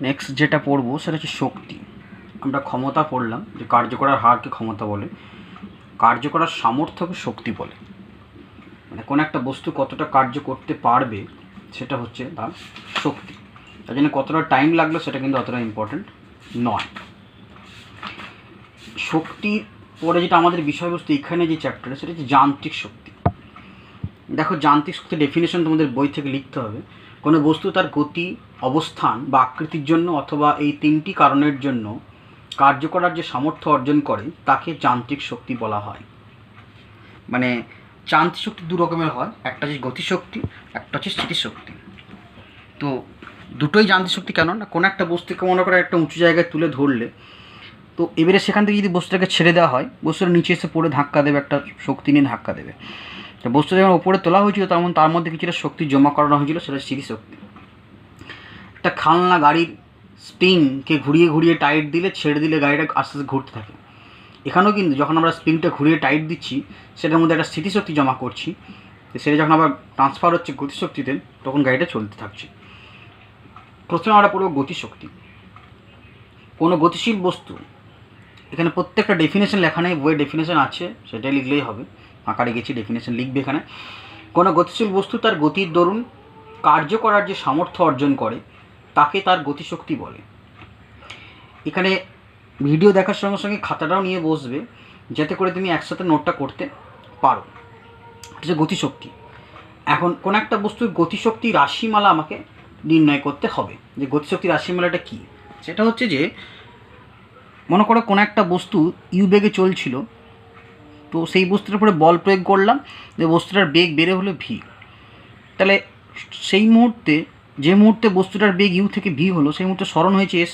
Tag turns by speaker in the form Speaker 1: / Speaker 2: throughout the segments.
Speaker 1: Next যেটা পড়বো সেটা হচ্ছে শক্তি। আমরা ক্ষমতা পড়লাম, যে কার্য করার হারকে ক্ষমতা বলে, কার্য করার সামর্থ্যকে শক্তি বলে। মানে কোনো একটা বস্তু কতটা কার্য করতে পারবে সেটা হচ্ছে তার শক্তি। তার জন্য কতটা টাইম লাগলো সেটা কিন্তু অতটা ইম্পর্ট্যান্ট নয়। শক্তির পরে যেটা আমাদের বিষয়বস্তু এখানে যে চ্যাপ্টারে, সেটা হচ্ছে যান্ত্রিক শক্তি। দেখো, যান্ত্রিক শক্তির ডেফিনেশন তোমাদের বই থেকে লিখতে হবে। কোনো বস্তু তার গতি, অবস্থান বা আকৃতির জন্য অথবা এই তিনটি কারণের জন্য কার্য করার যে সামর্থ্য অর্জন করে তাকে যান্ত্রিক শক্তি বলা হয়। মানে যান্ত্রিক শক্তি দু রকমের হয়, একটা হচ্ছে গতিশক্তি, একটা হচ্ছে স্থিতিশক্তি। তো দুটোই যান্ত্রিক শক্তি। কেন না, কোনো একটা বস্তুকে মনে করে একটা উঁচু জায়গায় তুলে ধরলে, তো এবারে সেখান থেকে যদি বস্তুটাকে ছেড়ে দেওয়া হয়, বস্তুটা নিচে এসে পড়ে ধাক্কা দেবে, একটা শক্তি নিয়ে ধাক্কা দেবে। তো বস্তুটা যখন ওপরে তোলা হয়েছিল তেমন তার মধ্যে কিছুটা শক্তি জমা করানো হয়েছিল, সেটা স্থিতিশক্তি। একটা খেলনা গাড়ির স্প্রিংকে ঘুরিয়ে ঘুরিয়ে টাইট দিলে, ছেড়ে দিলে গাড়িটা আস্তে আস্তে ঘুরতে থাকে। এখানেও কিন্তু যখন আমরা স্প্রিংটা ঘুরিয়ে টাইট দিচ্ছি, সেটার মধ্যে একটা স্থিতিশক্তি জমা করছি, সেটা যখন আবার ট্রান্সফার হচ্ছে গতিশক্তিতে, তখন গাড়িটা চলতে থাকছে। প্রথমে আমরা পড়ব গতিশক্তি। কোনো গতিশীল বস্তু, এখানে প্রত্যেকটা ডেফিনেশন লেখা নেই, বইয়ের ডেফিনেশন আছে, সেটাই লিখলেই হবে। ফাঁকা রেখেছি, ডেফিনেশন লিখবে এখানে। কোনো গতিশীল বস্তু তার গতির দরুন কার্য করার যে সামর্থ্য অর্জন করে তাকে তার গতিশক্তি বলে। এখানে ভিডিও দেখার সঙ্গে সঙ্গে খাতাটাও নিয়ে বসবে, যাতে করে তুমি একসাথে নোটটা করতে পারো। এটা গতিশক্তি। এখন কোন একটা বস্তুর গতিশক্তি রাশিমালা আমাকে নির্ণয় করতে হবে। যে গতিশক্তি রাশিমালাটা কী, সেটা হচ্ছে যে মনে করো কোনো একটা বস্তু ইউ বেগে চলছিল, তো সেই বস্তুটার উপরে বল প্রয়োগ করলাম, যে বস্তুটার বেগ বেড়ে হলো ভি। তাহলে সেই মুহূর্তে, যে মুহূর্তে বস্তুটার বেগ ইউ থেকে ভি হলো, সেই মুহূর্তে সরণ হয়েছে এস।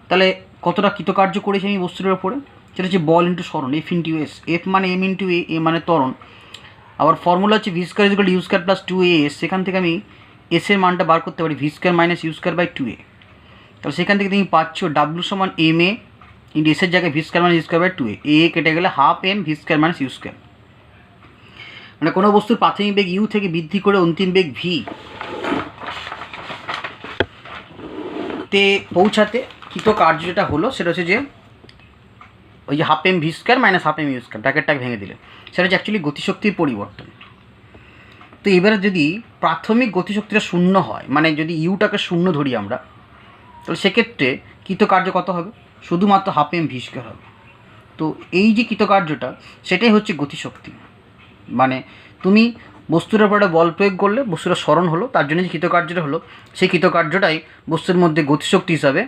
Speaker 1: তাহলে কতটা কৃতকার্য করেছি আমি বস্তুটার উপরে, সেটা হচ্ছে বল ইন্টু সরণ, এফ ইন্টু এস। এফ মানে এম ইন্টু এ, এ মানে ত্বরণ। আবার ফর্মুলা হচ্ছে V square equal U square plus 2a S. সেখান থেকে আমি এসের মানটা বার করতে পারি, V square minus U square by 2a। তাহলে সেখান থেকে তুমি পাচ্ছ ডাব্লু সমান এম এ ইন্টু এসের জায়গায় V square minus U square by 2a। A কেটে গেলে half M V square minus U square. মানে কোনো বস্তুর প্রাথমিক বেগ ইউ থেকে বৃদ্ধি করে অন্তিম বেগ ভি তে পৌঁছাতে কৃতকার্য যেটা হলো, সেটা হচ্ছে যে ওই যে half M V square minus half m u square, ব্র্যাকেটটাকে ভেঙে দিলে, সেটা হচ্ছে অ্যাকচুয়ালি গতিশক্তির পরিবর্তন। তো এবারে যদি প্রাথমিক গতিশক্তিটা শূন্য হয়, মানে যদি ইউটাকে শূন্য ধরি আমরা, তাহলে সেক্ষেত্রে কৃতকার্য কত হবে, শুধুমাত্র হাফ এম ভি স্কোয়ার হবে। তো এই যে কৃতকার্যটা, সেটাই হচ্ছে গতিশক্তি। মানে তুমি বস্তুর উপরে বল প্রয়োগ করলে বস্তুটা সরণ হলো, তার জন্য যে কৃতকার্যটা হলো, সেই কৃতকার্যটাই বস্তুর মধ্যে গতিশক্তি হিসাবে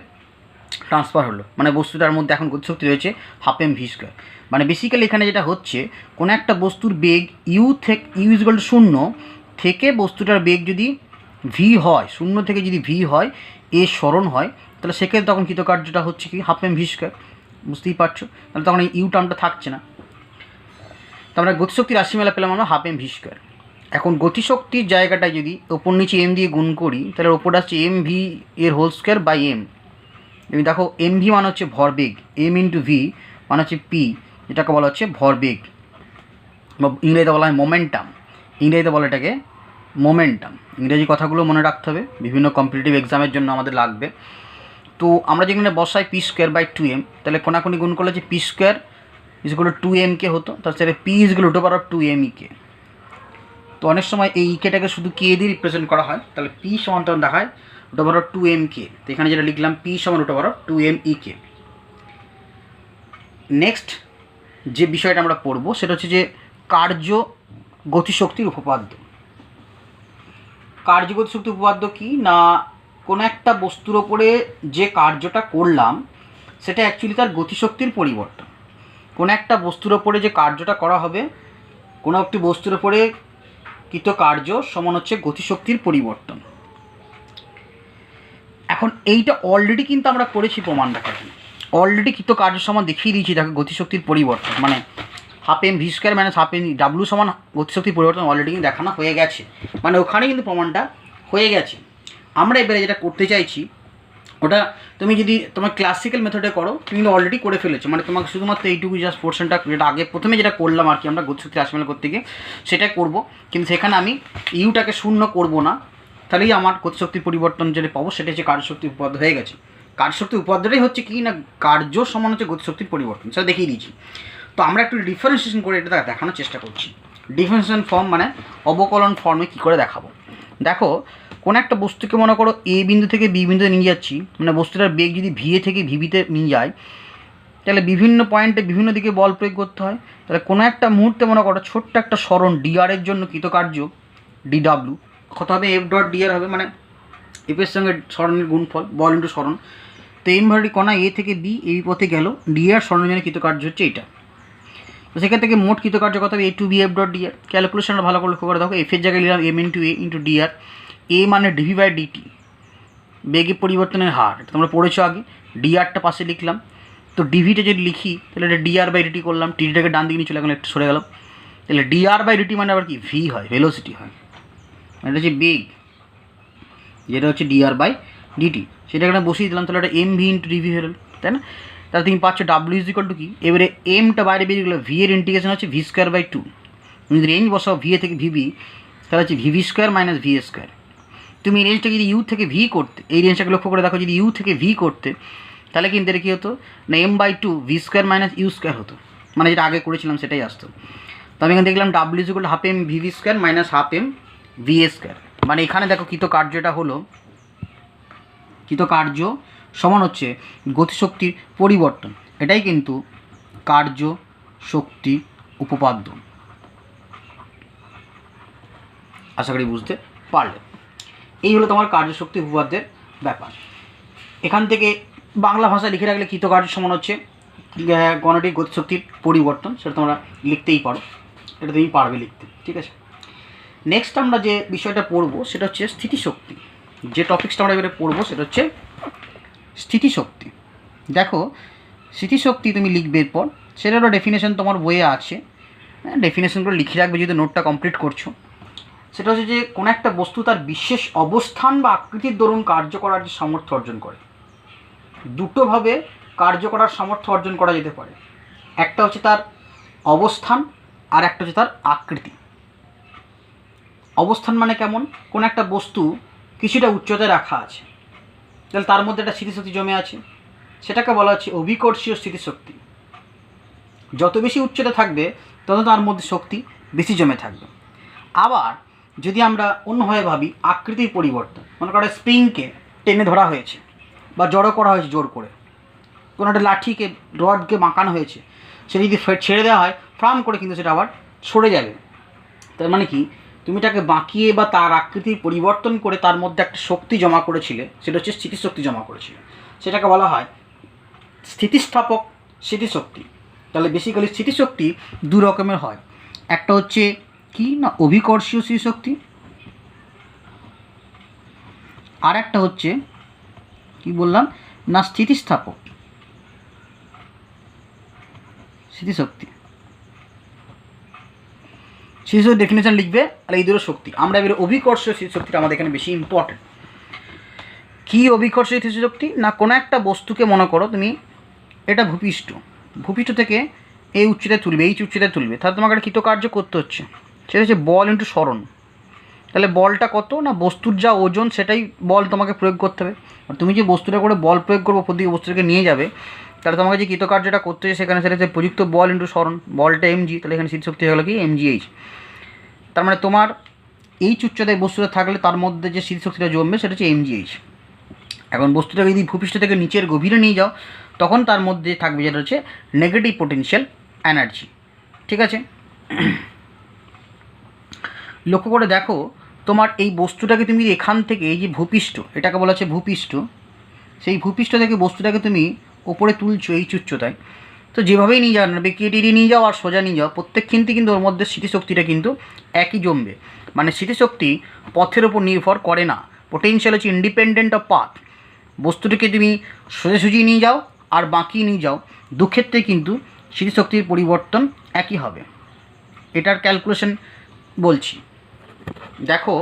Speaker 1: ট্রান্সফার হলো। মানে বস্তুটার মধ্যে এখন গতিশক্তি রয়েছে হাফ এম ভি স্কোয়ার। মানে বেসিক্যালি এখানে যেটা হচ্ছে, কোনো একটা বস্তুর বেগ ইউ ইজ ইকুয়াল টু 0 থেকে বস্তুটার বেগ যদি ভি হয়, 0 থেকে যদি ভি হয়, এ সরণ হয়, তাহলে সেক্ষেত্রে তখন কৃতকার্যটা হচ্ছে কি হাফ এম ভি স্কোয়ার। বুঝতেই পারছো, তাহলে তখন এই ইউ টার্মটা থাকছে না। তো আমরা গতিশক্তির রাশিমালা পেলাম আমরা হাফ এম ভি স্কোয়ার। এখন গতিশক্তির জায়গাটায় যদি ওপর নিচে এম দিয়ে গুণ করি, তাহলে ওপরটা হচ্ছে এম ভি এর হোল স্কোয়ার বাই এম। তুমি দেখো এম ভি মানে হচ্ছে ভরবেগ, এম ইন্টু ভি মানে হচ্ছে পি, যেটাকে বলা হচ্ছে ভরবেগ, ইংরেজিতে বলা হয় মোমেন্টাম। ইংরেজিতে বলা এটাকে মোমেন্টাম। ইংরেজি কথাগুলো মনে রাখতে হবে, বিভিন্ন কম্পিটিটিভ এক্সামের জন্য আমাদের লাগবে। তো আমরা যেখানে বসাই পি স্কোয়ার বাই 2m, তাহলে কোনাকুনি গুণ করলে যে পি স্কোয়ার ইজগুলো 2mকে হতো, তাছাড়া পি ইজগুলো রুট ওভার অফ 2m-কে। তো অনেক সময় এই ইকেটাকে শুধু কে দিয়ে রিপ্রেজেন্ট করা হয়, তাহলে পি সমান তখন দেখায় রুট ওভার অফ 2m-কে। তো এখানে যেটা লিখলাম পি সমান রুট ওভার অফ 2m-কে। নেক্সট যে বিষয়টা আমরা পড়বো সেটা হচ্ছে যে কার্য গতিশক্তির উপপাদ্য। কার্য গতিশক্তির উপপাদ্য কি না, কোনো একটা বস্তুর ওপরে যে কার্যটা করলাম সেটা অ্যাকচুয়ালি তার গতিশক্তির পরিবর্তন। কোনো একটা বস্তুর ওপরে যে কার্যটা করা হবে, কোনো একটি বস্তুর ওপরে কৃত কার্য সমান হচ্ছে গতিশক্তির পরিবর্তন। এখন এইটা অলরেডি কিন্তু আমরা করেছি প্রমাণ দেখার জন্য, অলরেডি কৃত কার্য সমান দেখিয়ে দিয়েছি তাকে গতিশক্তির পরিবর্তন, মানে half M V square minus half M W সমান গতিশক্তির পরিবর্তন অলরেডি কিন্তু দেখানো হয়ে গেছে, মানে ওখানে কিন্তু প্রমাণটা হয়ে গেছে। আমরা এবারে যেটা করতে চাইছি, ওটা তুমি যদি তোমার ক্লাসিক্যাল মেথডে করো, তুমি কিন্তু অলরেডি করে ফেলেছো, মানে তোমাকে শুধুমাত্র এইটুকু জাস্ট পোর্শনটা, যেটা আগে প্রথমে যেটা করলাম আর কি আমরা গতিশক্তি রাশিমালা করতে গিয়ে, সেটা করবো। কিন্তু সেখানে আমি ইউটাকে শূন্য করবো না, তাহলেই আমার গতিশক্তির পরিবর্তন যেটা পাবো সেটা হচ্ছে কার্যশক্তি উপপাদ্য হয়ে গেছে। কার্যশক্তি উপপাদ্যটাই হচ্ছে কি না কার্য সমান হচ্ছে গতিশক্তির পরিবর্তন, সেটা দেখিয়ে দিয়েছি। তো আমরা একটু ডিফারেন্সিয়েশন করে এটা দেখানোর চেষ্টা করছি। ডিফারেন্সিয়েশন ফর্ম মানে অবকলন ফর্মে কী করে দেখাবো। দেখো কোনো একটা বস্তুকে মনে করো এ বিন্দু থেকে বি বিন্দুতে নিয়ে যাচ্ছি, মানে বস্তুটার বেগ যদি ভি এ থেকে ভিবিতে নিয়ে যায়, তাহলে বিভিন্ন পয়েন্টে বিভিন্ন দিকে বল প্রয়োগ করতে হয়। তাহলে কোনো একটা মুহূর্তে মনে করো ছোট্ট একটা সরণ ডিআরের জন্য কৃতকার্য ডিডাব্লিউ কত হবে, এফ ডট ডিআর হবে, মানে এফের সঙ্গে সরণের গুণফল, বল ইন্টু সরণ। তো এম ভারি কণা এ থেকে বি এই পথে গেল, ডিআর সরণের জন্য কৃতকার্য হচ্ছে এটা। তো সেখান থেকে মোট কৃতকার্য কত হবে, A to B F dot dr. ক্যালকুলেশনটা ভালো করে লক্ষ্য করে দেখো, এফের জায়গায় নিলাম m into a into dr. A মানে ডিভি বাই ডিটি, বেগে পরিবর্তনের হার, তোমরা পড়েছো আগে। ডিআরটা পাশে লিখলাম, তো ডিভিটা যদি লিখি তাহলে এটা ডিআর বাই ডিটি করলাম, টিটাকে ডান দিকে নিয়ে চলে গেলাম, একটু সরে গেলাম, তাহলে ডিআর বাই ডিটি মানে আবার কি ভি হয়, ভেলোসিটি হয়, এটা হচ্ছে বেগ, যেটা হচ্ছে ডিআর বাই ডিটি। সেটা এখানে বসিয়ে দিলাম, তাহলে এটা এম ভি ইন্টু ডিভি হলো, তাই না? তাহলে তুমি পাচ্ছ ডাব্লিউ ইজ ইকুয়াল টু কি, এবারে এমটা বাইরে বেরিয়ে গেলো, ভি এর ইন্টিগ্রেশন হচ্ছে ভি স্কোয়ার বাই টু। তুমি যদি রেঞ্জ বসাও ভি এ থেকে ভিবি, তাহলে হচ্ছে VV square minus V square. তুমি এই রেঞ্জটা যদি ইউ থেকে ভি করতে, এই রেঞ্জটাকে লক্ষ্য করে দেখো, যদি ইউ থেকে ভি করতে তাহলে কিন্তু এটা কী হতো না M by two V square minus U square হতো, মানে যেটা আগে করেছিলাম সেটাই আসতো। তো আমি এখানে দেখলাম W is equal half M VV square minus half M V square, মানে এখানে দেখো কৃতকার্যটা হলো, কৃতকার্য সমান হচ্ছে গতিশক্তির পরিবর্তন, এটাই কিন্তু কার্য শক্তি উপপাদ্য। আশা করি বুঝতে পারলে। এই হলো তোমার কার্যশক্তি উপপাদ্যের ব্যাপার। এখান থেকে বাংলা ভাষায় লিখে রাখলে কৃতকার্য সমান হচ্ছে গণটির গতিশক্তির পরিবর্তন, সেটা তোমরা লিখতেই পারো, এটা তুমি পারবে লিখতে, ঠিক আছে। নেক্সট আমরা যে বিষয়টা পড়বো সেটা হচ্ছে স্থিতিশক্তি। যে টপিক্সটা আমরা এবারে পড়বো সেটা হচ্ছে স্থিতিশক্তি। দেখো স্থিতিশক্তি তুমি লিখবে এরপর, সেটারও ডেফিনেশন তোমার বইয়ে আছে, ডেফিনেশনগুলো লিখে রাখবে যদি নোটটা কমপ্লিট করছো। সেটা হচ্ছে যে কোনো একটা বস্তু তার বিশেষ অবস্থান বা আকৃতির দরুন কার্য করার যে সামর্থ্য অর্জন করে। দুটোভাবে কার্য করার সামর্থ্য অর্জন করা যেতে পারে, একটা হচ্ছে তার অবস্থান আর একটা হচ্ছে তার আকৃতি। অবস্থান মানে কেমন, কোনো একটা বস্তু কিছুটা উচ্চতায় রাখা আছে, তাহলে তার মধ্যে একটা স্থিতিশক্তি জমে আছে, সেটাকে বলা হচ্ছে অভিকর্ষীয় স্থিতিশক্তি। যত বেশি উচ্চতা থাকবে তত তার মধ্যে শক্তি বেশি জমে থাকবে। আবার যদি আমরা অন্যভাবে ভাবি, আকৃতির পরিবর্তন, মনে করো স্প্রিংকে টেনে ধরা হয়েছে বা জড়ো করা হয়েছে জোর করে, কোনো একটা লাঠিকে রডকে বাঁকানো হয়েছে, সেটা যদি ছেড়ে দেওয়া হয় ফ্রাম করে কিন্তু সেটা আবার সরে যাবে। তার মানে কি, তুমি তাকে বাঁকিয়ে বা তার আকৃতির পরিবর্তন করে তার মধ্যে একটা শক্তি জমা করেছিলে, সেটা হচ্ছে স্থিতিশক্তি জমা করেছিলে, সেটাকে বলা হয় স্থিতিস্থাপক স্মৃতিশক্তি। তাহলে বেসিক্যালি স্মৃতিশক্তি দু রকমের হয়, একটা হচ্ছে কি না অভিকর্ষীয় স্মৃতিশক্তি, আর একটা হচ্ছে কি বললাম না স্থিতিস্থাপক স্মৃতিশক্তি। স্মৃতিশক্তির ডেফিনেশন লিখবে, আর এই দুটো শক্তি। আমরা এবারে অভিকর্ষীয় স্মৃতিশক্তিটা আমাদের এখানে বেশি ইম্পর্টেন্ট। কী অভিকর্ষীয় স্মৃতিশক্তি না, কোনো একটা বস্তুকে মনে করো তুমি এটা ভূপৃষ্ঠ, ভূপৃষ্ঠ থেকে এই উচ্চতায় তুলবে, এই উচ্চতায় তুলবে, তাহলে তোমাকে একটা কৃতকার্য করতে হচ্ছে, সেটা হচ্ছে বল ইন্টু সরণ। তাহলে বলটা কত না বস্তুর যা ওজন সেটাই বল তোমাকে প্রয়োগ করতে হবে। আর তুমি যে বস্তুটা করে বল প্রয়োগ করবো প্রতিটি বস্তুটাকে নিয়ে যাবে, তাহলে তোমাকে যে কৃতকার্যটা করতে হচ্ছে সেখানে সেটা হচ্ছে প্রযুক্ত বল ইন্টু সরণ, বলটা এমজি, তাহলে এখানে স্থিতিশক্তি হয়ে গেলো কি এমজিএইচ। তার মানে তোমার এই উচ্চতায় বস্তুটা থাকলে তার মধ্যে যে স্মৃতিশক্তিটা জমবে সেটা হচ্ছে এমজিএইচ। এখন বস্তুটাকে যদি ভূপৃষ্ঠ থেকে নিচের গভীরে নিয়ে যাও তখন তার মধ্যে থাকবে যেটা হচ্ছে নেগেটিভ পোটেনশিয়াল এনার্জি, ঠিক আছে। লক্ষ্য করে দেখো, তোমার এই বস্তুটাকে তুমি এখান থেকে এই যে ভূপৃষ্ঠ, এটাকে বলা হচ্ছে ভূপৃষ্ঠ, সেই ভূপৃষ্ঠ থেকে বস্তুটাকে তুমি ওপরে তুলছো এই উচ্চতায়, তো যেভাবেই নিয়ে যাও না, বেঁকিয়ে টিড়িয়ে নিয়ে যাও আর সোজা নিয়ে যাও, প্রত্যেক কিন্তু ওর মধ্যে স্মৃতিশক্তিটা কিন্তু একই জমবে। মানে স্মৃতিশক্তি পথের ওপর নির্ভর করে না, পোটেনশিয়াল হচ্ছে ইন্ডিপেন্ডেন্ট অফ পাথ। বস্তুটিকে তুমি সোজাসুজি নিয়ে যাও আর বাঁকিয়ে নিয়ে যাও, দুক্ষেত্রে কিন্তু স্মৃতিশক্তির পরিবর্তন একই হবে। এটার ক্যালকুলেশন বলছি, দেখো